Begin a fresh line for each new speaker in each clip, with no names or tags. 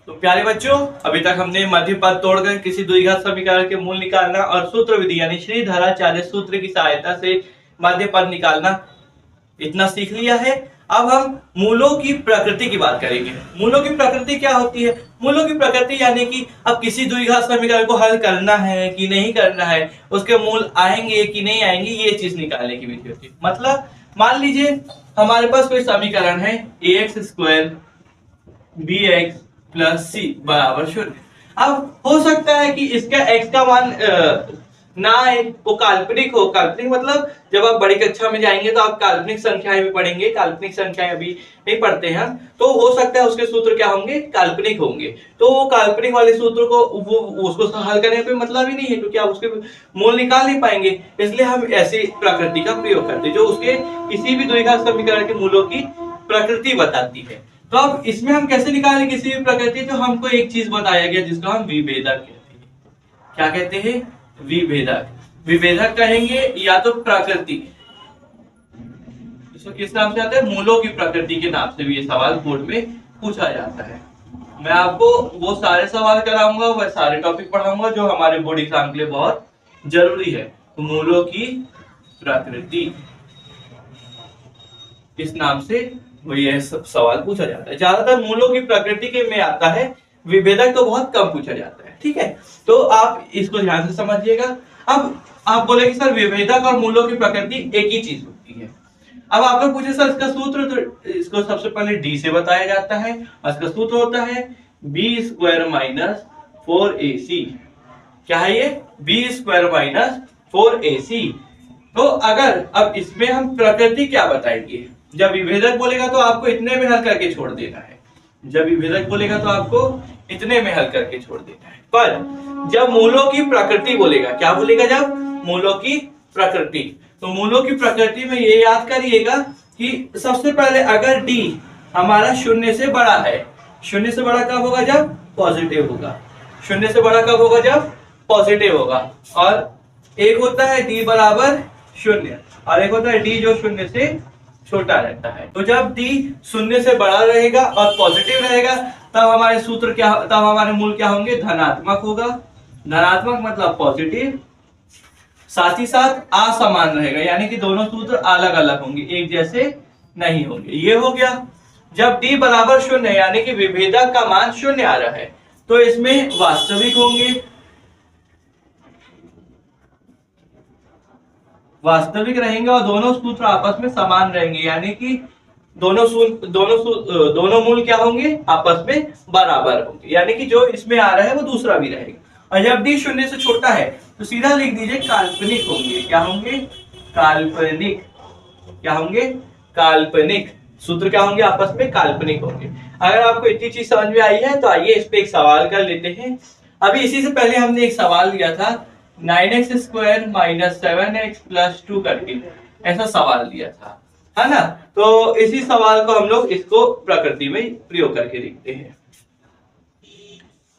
तो प्यारे बच्चों, अभी तक हमने मध्य पद तोड़कर किसी द्विघात समीकरण के मूल निकालना और सूत्र विधि यानी श्रीधराचार्य सूत्र की सहायता से मध्य पद निकालना इतना सीख लिया है। अब हम मूलों की प्रकृति की बात करेंगे। मूलों की प्रकृति क्या होती है? मूलों की प्रकृति यानी कि अब किसी द्विघात समीकरण को हल करना है कि नहीं करना है, उसके मूल आएंगे कि नहीं आएंगे, ये चीज निकालने की विधि होती है। मतलब मान लीजिए हमारे पास कोई समीकरण है ax स्क्वायर bx प्लस सी बराबर 0। अब हो सकता है कि इसका x का मान ना आए, वो काल्पनिक हो। काल्पनिक मतलब जब आप बड़ी कक्षा में जाएंगे तो आप काल्पनिक संख्याएं भी पढ़ेंगे। काल्पनिक संख्याएं अभी नहीं पढ़ते हैं, तो हो सकता है उसके सूत्र क्या होंगे, काल्पनिक होंगे। तो वो काल्पनिक वाले सूत्र को उसको हल करने पे मतलब ही नहीं है, क्योंकि आप उसके मूल निकाल नहीं पाएंगे। इसलिए हम ऐसी प्रकृति का प्रयोग करते हैं जो उसके किसी भी द्विघात समीकरण के मूलों की प्रकृति बताती है। तो अब इसमें हम कैसे निकालें किसी भी प्रकृति? तो हमको एक चीज बताया गया जिसको हम विभेदक कहते हैं। क्या कहते हैं? विभेदक। विभेदक कहेंगे या तो प्रकृति, इसको किस नाम से आता है? मूलों की प्रकृति के नाम से भी ये सवाल बोर्ड में पूछा जाता है। मैं आपको वो सारे सवाल कराऊंगा, वह सारे टॉपिक पढ़ाऊंगा जो हमारे बोर्ड एग्जाम के लिए बहुत जरूरी है। तो मूलों की प्रकृति इस नाम से यह सब सवाल पूछा जाता है। ज्यादातर मूलों की प्रकृति के में आता है, विभेदक तो बहुत कम पूछा जाता है। ठीक है, तो आप इसको ध्यान से समझिएगा। अब आप बोलेंगे सर विभेदक और मूलों की प्रकृति एक ही चीज होती है। अब आप लोग पूछे सर इसका सूत्र, तो इसको सबसे पहले डी से बताया जाता है। इसका सूत्र होता है बी स्क्वायर माइनस 4ac। क्या है ये? B square minus 4ac। तो अगर अब इसमें हम प्रकृति क्या बताएंगे? जब विभेदक बोलेगा तो आपको इतने में हल करके छोड़ देना है। जब विभेदक बोलेगा तो आपको इतने में हल करके छोड़ देना है। पर जब मूलों की प्रकृति बोलेगा, क्या बोलेगा? जब मूलों की प्रकृति, तो मूलों की प्रकृति में ये याद करिएगा कि सबसे पहले अगर डी हमारा शून्य से बड़ा है, शून्य से बड़ा कब होगा? जब पॉजिटिव होगा। शून्य से बड़ा कब होगा? जब पॉजिटिव होगा। और एक होता है डी बराबर शून्य और एक होता है डी जो शून्य से छोटा रहता है। तो जब डी शून्य से बड़ा रहेगा और पॉजिटिव रहेगा तब हमारे सूत्र क्या, तब हमारे मूल क्या होंगे? धनात्मक होगा। धनात्मक मतलब पॉजिटिव, साथ ही साथ असमान रहेगा, यानी कि दोनों सूत्र अलग अलग होंगे, एक जैसे नहीं होंगे। ये हो गया। जब डी बराबर शून्य यानी कि विभेदक का मान शून्य आ रहा है तो इसमें वास्तविक होंगे। वास्तविक रहेंगे और दोनों सूत्र आपस में समान रहेंगे, यानी कि दोनों मूल क्या होंगे? आपस में बराबर होंगे, यानी कि जो इसमें आ रहा है वो दूसरा भी रहेगा। और जब डी शून्य से छोटा है तो सीधा लिख दीजिए काल्पनिक होंगे। क्या होंगे? काल्पनिक। क्या होंगे? काल्पनिक। सूत्र क्या होंगे? आपस में काल्पनिक होंगे। अगर आपको इतनी चीज समझ में आई है तो आइए इस पे एक सवाल कर लेते हैं। अभी इसी से पहले हमने एक सवाल दिया था 9x square minus 7x plus 2 करके, ऐसा सवाल दिया था, है ना? तो इसी सवाल को हम लोग इसको प्रकृति में प्रयोग करके देखते हैं।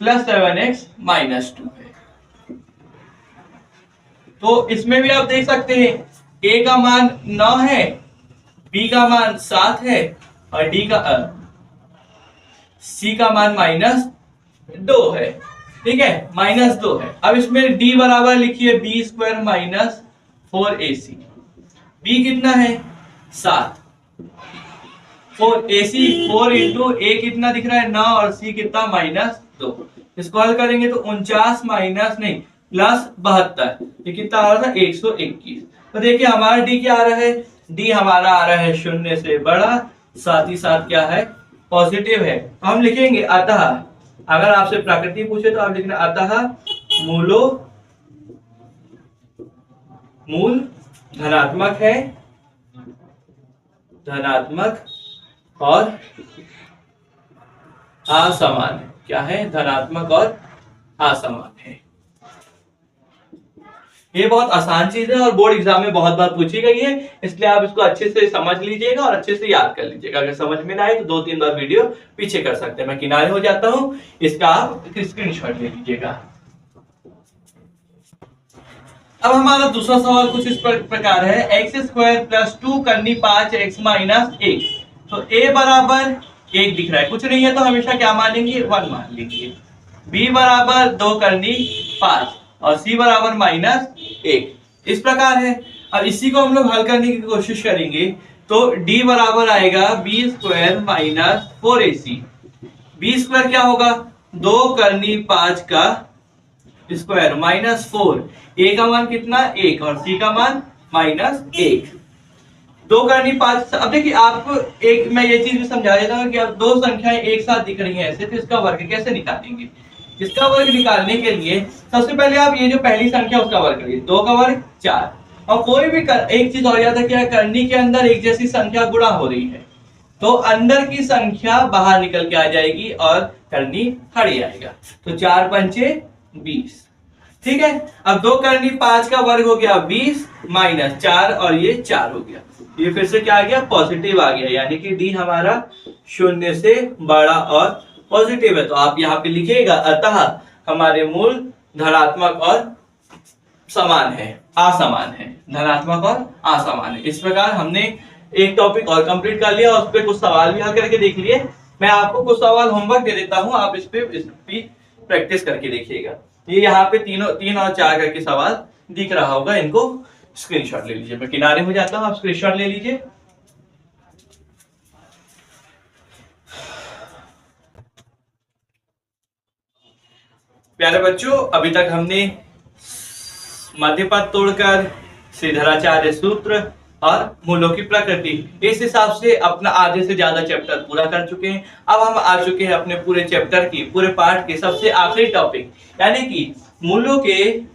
प्लस 7x माइनस 2 है, तो इसमें भी आप देख सकते हैं a का मान 9 है, b का मान 7 है और c का मान माइनस 2 है। ठीक है, माइनस 2 है। अब इसमें d बराबर लिखिए B square minus 4ac। b कितना है? 7। 4ac 4 इंटू a कितना दिख रहा है? 9 और c कितना? माइनस 2। इसको हल करेंगे तो 49 माइनस नहीं प्लस 72, ये कितना आ रहा था? 121। तो देखिए हमारा d क्या आ रहा है? d हमारा आ रहा है शून्य से बड़ा, साथ ही साथ क्या है? पॉजिटिव है। तो हम लिखेंगे अतः, अगर आपसे प्रकृति पूछे तो आप लिखना अतः मूल धनात्मक है, धनात्मक और असमान है। क्या है? धनात्मक और असमान है। ये बहुत आसान चीज है और बोर्ड एग्जाम में बहुत बार पूछी गई है, इसलिए आप इसको अच्छे से समझ लीजिएगा और अच्छे से याद कर लीजिएगा। अगर समझ में ना आए तो 2-3 बार वीडियो पीछे कर सकते हैं, मैं किनारे हो जाता हूं, इसका आप स्क्रीनशॉट ले लीजिएगा। अब हमारा दूसरा सवाल कुछ इस प्रकार है, x स्क्वायर प्लस 2 करनी 5x माइनस 1। तो a बराबर 1 दिख रहा है, कुछ नहीं है तो हमेशा क्या मानेंगे 1 मान लीजिए। b बराबर 2 करनी 5 और c बराबर -1 इस प्रकार है। अब इसी को हम लोग हल करने की कोशिश करेंगे तो d बराबर आएगा b² - 4ac। b² क्या होगा 2 करनी 5 का स्क्वायर -4, a का मान कितना 1 और c का मान -1। 2 करनी 5। अब देखिए आपको एक मैं ये चीज भी समझा देता हूँ कि अब दो संख्याएं एक साथ दिख रही हैं ऐसे, तो इसका वर्ग कैसे निकालेंगे। इसका वर्ग निकालने के लिए सबसे पहले आप ये जो पहली संख्या उसका वर्ग करिए, 2 का वर्ग 4। और कोई भी एक चीज और याद है क्या, करनी के अंदर एक जैसी संख्या गुणा हो रही है तो अंदर की संख्या बाहर निकल के आ जाएगी और करनी हट जाएगा। तो 4 पंचे 20, ठीक है। अब 2 करनी 5 का वर्ग हो गया 20 -4 और ये 4 हो गया। ये फिर से क्या आ गया पॉजिटिव आ गया, यानी कि डी हमारा 0 से बड़ा और पॉजिटिव है। तो आप यहाँ पे लिखिएगा अतः हमारे मूल धनात्मक और समान है, असमान है, धनात्मक और असमान है। इस प्रकार हमने एक टॉपिक और कंप्लीट कर लिया और उस पर कुछ सवाल भी हल करके देख लिए। मैं आपको कुछ सवाल होमवर्क दे देता हूं, आप इस पे प्रैक्टिस करके देखिएगा। ये यहाँ पे 3 और 4 करके सवाल दिख रहा होगा, इनको स्क्रीनशॉट ले लीजिए। मैं किनारे हो जाता हूं, आप स्क्रीनशॉट ले लीजिए। प्यारे बच्चों, अभी तक हमने मध्यपद तोड़कर, श्रीधराचार्य सूत्र और मूलों की प्रकृति, इस हिसाब से अपना आधे से ज्यादा चैप्टर पूरा कर चुके हैं। अब हम आ चुके हैं अपने पूरे चैप्टर की, पूरे पार्ट के सबसे आखिरी टॉपिक, यानी कि मूलों के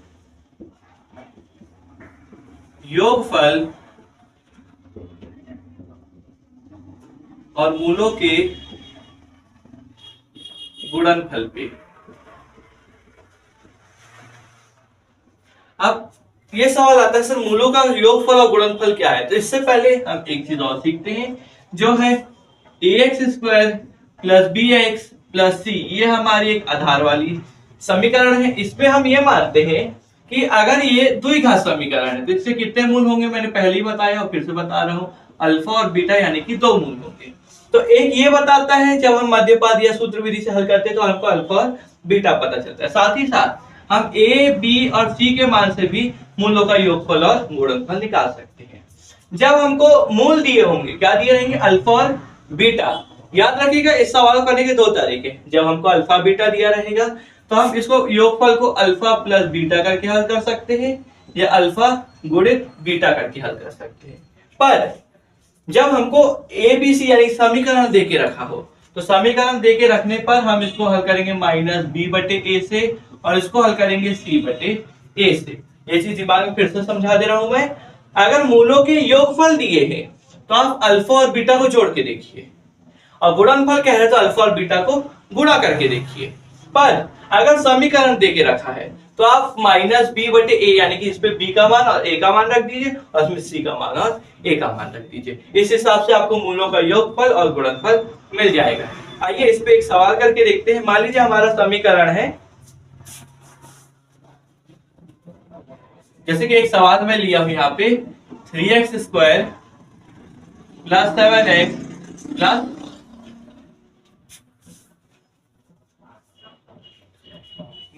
योगफल और मूलों के गुणनफल पे। अब ये सवाल आता है सर मूलों का योगफल और गुणनफल क्या है। तो इससे पहले हम एक चीज और सीखते हैं जो है ax² + bx + c। ये हमारी एक आधार वाली समीकरण है। इसमें हम ये मानते हैं कि अगर ये द्विघात समीकरण है तो इससे कितने मूल होंगे, मैंने पहले ही बताया और फिर से बता रहा हूं, अल्फा और बीटा यानी कि 2 मूल होंगे। तो एक ये बताता है जब हम मध्यपद या सूत्र विधि से हल करते हैं तो हमको अल्फा और बीटा पता चलता है। साथ ही साथ हम a, b और c के मान से भी मूलों का योगफल और गुणनफल निकाल सकते हैं। जब हमको मूल दिए होंगे, क्या दिए रहेंगे, अल्फा और बीटा। याद रखिएगा इस सवाल को करने के 2 तरीके। जब हमको अल्फा बीटा दिया रहेगा तो हम इसको योगफल को अल्फा प्लस बीटा करके हल कर सकते हैं या अल्फा गुणित बीटा करके हल कर सकते हैं। पर जब हमको ए बी सी यानी समीकरण दे के रखा हो तो समीकरण दे के रखने पर हम इसको हल करेंगे -b/a से और इसको हल करेंगे c/a से। ये चीज दिमाग में फिर से समझा दे रहा हूं मैं। अगर मूलों के योगफल दिए हैं तो आप अल्फा और बीटा को जोड़ के देखिए और गुणनफल कह रहे तो अल्फा और बीटा को गुणा करके देखिए। पर अगर समीकरण दे के रखा है तो आप -b/a यानी कि इस पे b का मान और a का मान रख दीजिए और इसमें c का मान और a का मान रख दीजिए। इस हिसाब से आपको मूलों का योगफल और गुणनफल मिल जाएगा। आइए इस पे एक सवाल करके देखते हैं। मान लीजिए हमारा समीकरण है, जैसे कि एक सवाल में लिया हूं यहाँ पे 3x² + 7x प्लस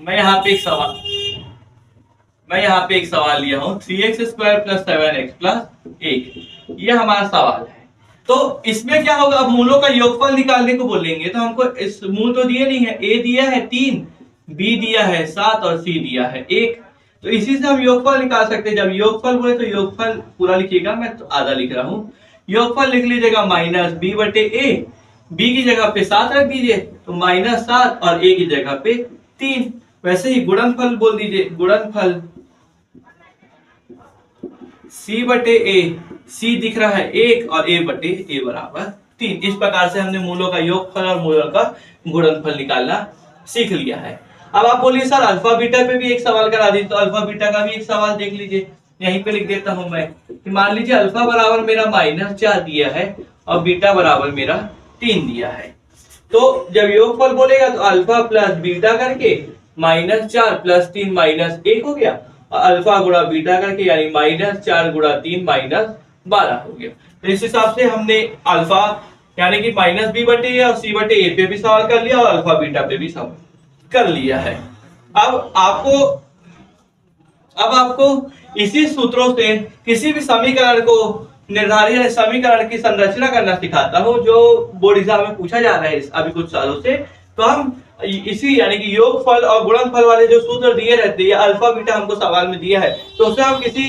मैं यहाँ पे एक सवाल लिया हूं 3x² + 7x + 1। ये हमारा सवाल है। तो इसमें क्या होगा, अब मूलों का योगफल निकालने को बोलेंगे तो हमको इस मूल तो दिए नहीं है, a दिया है 3, b दिया है 7 और c दिया है 1। तो इसी से हम योगफल निकाल सकते हैं। जब योगफल बोले तो योगफल पूरा लिखिएगा, मैं तो आधा लिख रहा हूं। योगफल लिख लीजिएगा -b/a, b की जगह पे 7 रख दीजिए तो -7 और a की जगह पे 3। वैसे ही गुणनफल बोल दीजिए, गुणनफल c/a, c दिख रहा है 1 और a/a = 3। इस प्रकार से हमने मूलों का योगफल और मूलों का गुणनफल निकालना सीख लिया है। अब आप बोलिए सर अल्फा बीटा पे भी एक सवाल करा दीजिए, तो अल्फा बीटा का भी एक सवाल देख लीजिए। यहीं पे लिख देता हूं मैं कि मान लीजिए अल्फा बराबर मेरा -4 दिया है और बीटा बराबर मेरा 3 दिया है। तो जब योगफल बोलेगा तो अल्फा प्लस बीटा करके -4 + 3 -1 हो गया और अल्फा गुणा बीटा करके यानी -4 × 3 -12 हो गया। तो इस हिसाब से हमने अल्फा यानी कि माइनस बी बटे ए और सी बटे ए पे भी सवाल कर लिया और अल्फा बीटा पे भी सवाल कर लिया है। अब आपको इसी सूत्रों से किसी भी समीकरण को निर्धारित समीकरण की संरचना करना सिखाता हूं जो बोर्ड एग्जाम में पूछा जा रहा है अभी कुछ सालों से। तो हम इसी यानी कि योगफल और गुणनफल वाले जो सूत्र दिए रहते हैं, अल्फा बीटा हमको सवाल में दिया है, तो उससे हम किसी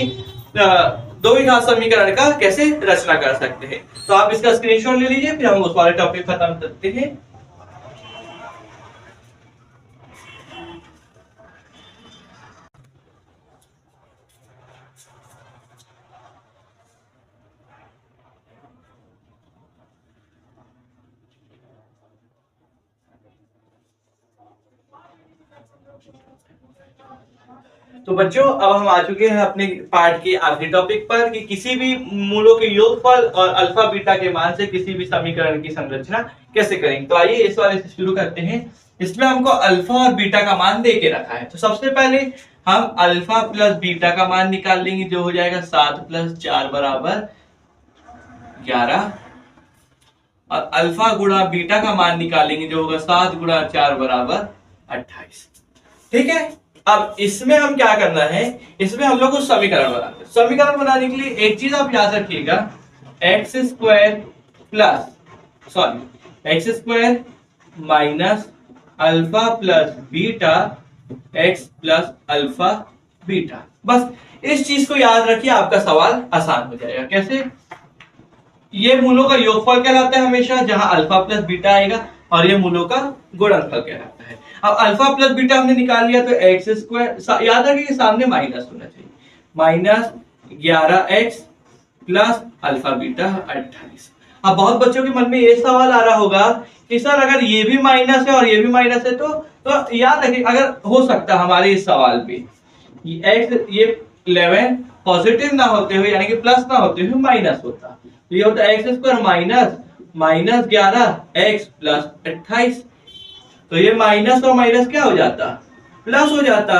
दो ही घात समीकरण का कैसे रचना कर सकते हैं। तो आप इसका स्क्रीनशॉट ले लीजिए, फिर हम उस वाले टॉपिक खत्म करते हैं। तो बच्चों अब हम आ चुके हैं अपने पार्ट के आखिरी टॉपिक पर कि किसी भी मूलों के योगफल और अल्फा बीटा के मान से किसी भी समीकरण की संरचना कैसे करेंगे। तो आइए इस वाले से शुरू करते हैं। इसमें हमको अल्फा और बीटा का मान दे के रखा है, तो सबसे पहले हम अल्फा प्लस बीटा का मान निकाल लेंगे, जो हो जाएगा 7 + 4 = 11, और अल्फा गुणा बीटा का मान निकालेंगे जो होगा 7 × 4 = 28। ठीक है, अब इसमें हम क्या करना है, इसमें हम लोग को समीकरण बनाना है। समीकरण बनाने के लिए एक चीज आप याद रखिएगा, x² minus alpha plus beta x plus alpha beta. बस इस चीज को याद रखिए, आपका सवाल आसान हो जाएगा। कैसे? ये मूलों का योगफल कहलाता है हमेशा, जहां अल्फा प्लस बीटा आएगा, और ये मूलों का गुणनफल कहलाता है। अब अल्फा प्लस बीटा हमने निकाल लिया, तो x², याद रखिए सामने माइनस होना चाहिए, -11x प्लस अल्फा बीटा 28। अब बहुत बच्चों के मन में ये सवाल आ रहा होगा कि सर अगर ये भी माइनस है और ये भी माइनस है तो याद रखिए, अगर हो सकता हमारे इस सवाल पे ये 11 पॉजिटिव ना होते हुए यानी कि प्लस ना होते हुए माइनस होता, तो ये होता है x² माइनस -11x प्लस 28। तो ये माइनस और माइनस क्या हो जाता? प्लस हो जाता।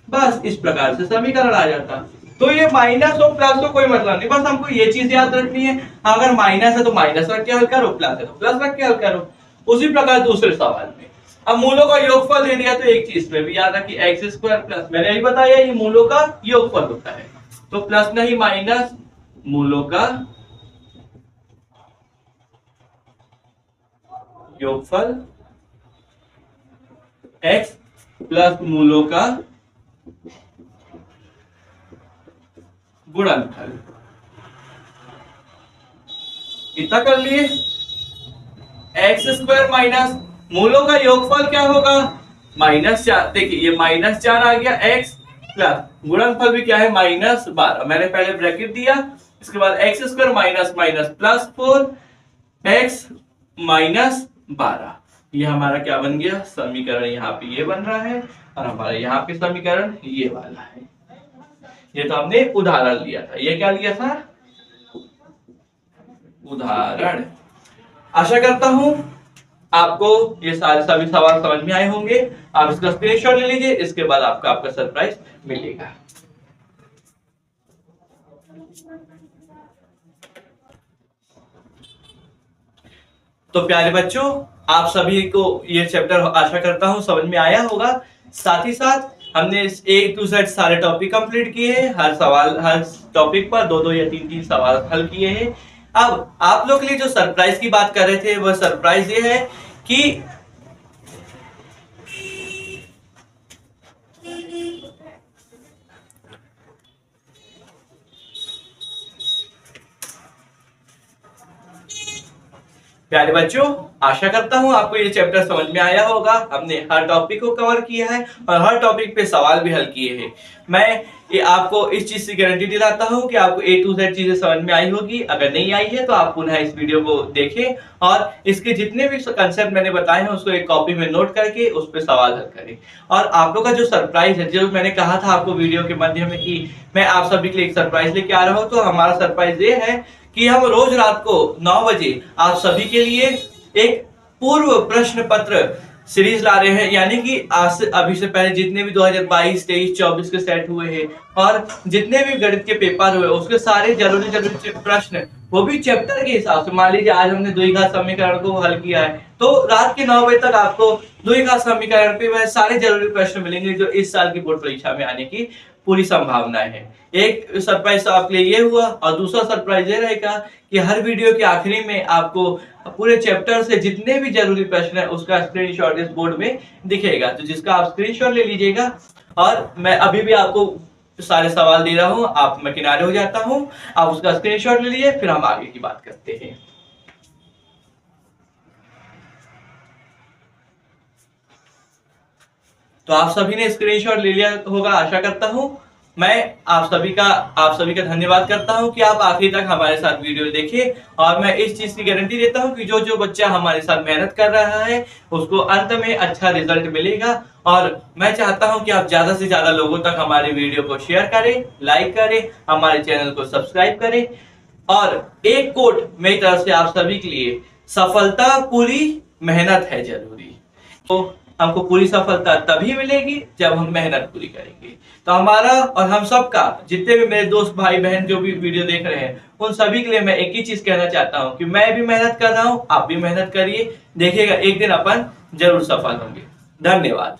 बस इस प्रकार से समीकरण आ जाता। तो ये माइनस और प्लस तो कोई मतलब नहीं, बस हमको ये चीज याद रखनी है, अगर माइनस है तो माइनस रख के हल करो, प्लस है तो प्लस रख के हल करो। उसी प्रकार दूसरे सवाल में अब मूलों का योगफल दे दिया, तो एक चीज में भी याद रखिए, x² प्लस, मैंने यही बताया ये मूलों का योगफल होता है, तो प्लस नहीं माइनस मूलों का योगफल x प्लस मूलों का गुणनफल। इतना कर लिए। x² माइनस मूलों का योगफल क्या होगा? -4। देखिए ये -4 आ गया, x प्लस गुणनफल भी क्या है, -12। मैंने पहले ब्रैकेट दिया, इसके बाद x² minus minus plus 4 x -12। ये हमारा क्या बन गया? समीकरण यहाँ पे ये बन रहा है, और हमारा यहाँ पे समीकरण ये वाला है। ये तो हमने उदाहरण लिया था। ये क्या लिया था? उदाहरण। आशा करता हूं आपको ये सारे सभी सवाल समझ में आए होंगे। आप इसका स्क्रीनशॉट ले लीजिए, इसके बाद आपका सरप्राइज मिलेगा। तो प्यारे बच्चों, आप सभी को ये चैप्टर आशा करता हूं समझ में आया होगा। साथ ही साथ हमने A to Z सारे टॉपिक कंप्लीट किए हैं। हर टॉपिक पर 2-2 या 3-3 सवाल हल किए हैं। अब आप लोग के लिए जो सरप्राइज की बात कर रहे थे, वह सरप्राइज ये है कि प्यारे बच्चों, आशा करता हूं आपको ये चैप्टर समझ में आया होगा। हमने हर टॉपिक को कवर किया है और हर टॉपिक पे सवाल भी हल किए हैं। मैं ये आपको इस चीज की गारंटी दिलाता हूं कि आपको A to Z चीजें समझ में आई होगी। अगर नहीं आई है तो आप पुनः इस वीडियो को देखें और इसके जितने भी कंसेप्ट मैंने बताए हैं उसको एक कॉपी में नोट करके उस पर सवाल हल करें। और आप लोग का जो सरप्राइज है, जो मैंने कहा था आपको वीडियो के माध्यम में कि मैं आप सभी के लिए एक सरप्राइज लेके आ रहा हूँ, तो हमारा सरप्राइज ये है कि हम रोज रात को 9 बजे आप सभी के लिए एक पूर्व प्रश्न पत्र सीरीज ला रहे हैं। यानी कि आज से अभी से पहले जितने भी 2022, 23, 24 के सेट हुए हैं और जितने भी गणित के पेपर हुए उसके सारे जरूरी प्रश्न वो भी चैप्टर के हिसाब से। मान लीजिए आज हमने द्विघात समीकरण को हल किया है, तो रात के 9 बजे तक आपको द्विघात समीकरण पे वह सारे जरूरी प्रश्न मिलेंगे जो इस साल की बोर्ड परीक्षा में आने की पूरी संभावना है। एक सरप्राइज तो आपके लिए ये हुआ, और दूसरा सरप्राइज ये रहेगा कि हर वीडियो के आखिरी में आपको पूरे चैप्टर से जितने भी जरूरी प्रश्न है उसका स्क्रीनशॉट इस बोर्ड में दिखेगा, तो जिसका आप स्क्रीनशॉट ले लीजिएगा। और मैं अभी भी आपको सारे सवाल दे रहा हूं, मैं किनारे हो जाता हूं, आप उसका स्क्रीनशॉट ले लीजिए, फिर हम आगे की बात करते हैं। तो आप सभी ने स्क्रीनशॉट ले लिया होगा, आशा करता हूं। मैं आप सभी का धन्यवाद करता हूं कि आप आखिरी तक हमारे साथ वीडियो देखिए, और मैं इस चीज की गारंटी देता हूं कि जो जो बच्चा हमारे साथ मेहनत कर रहा है उसको अंत में अच्छा रिजल्ट मिलेगा। और मैं चाहता हूं कि आप ज्यादा से ज्यादा लोगों तक हमारे वीडियो को शेयर करें, लाइक करें, हमारे चैनल को सब्सक्राइब करें। और एक कोट मेरी तरफ से आप सभी के लिए, सफलता पूरी मेहनत है जरूरी। तो हमको पूरी सफलता तभी मिलेगी जब हम मेहनत पूरी करेंगे। तो हमारा और हम सबका, जितने भी मेरे दोस्त भाई बहन जो भी वीडियो देख रहे हैं, उन सभी के लिए मैं एक ही चीज कहना चाहता हूं कि मैं भी मेहनत कर रहा हूं, आप भी मेहनत करिए, देखिएगा एक दिन अपन जरूर सफल होंगे। धन्यवाद।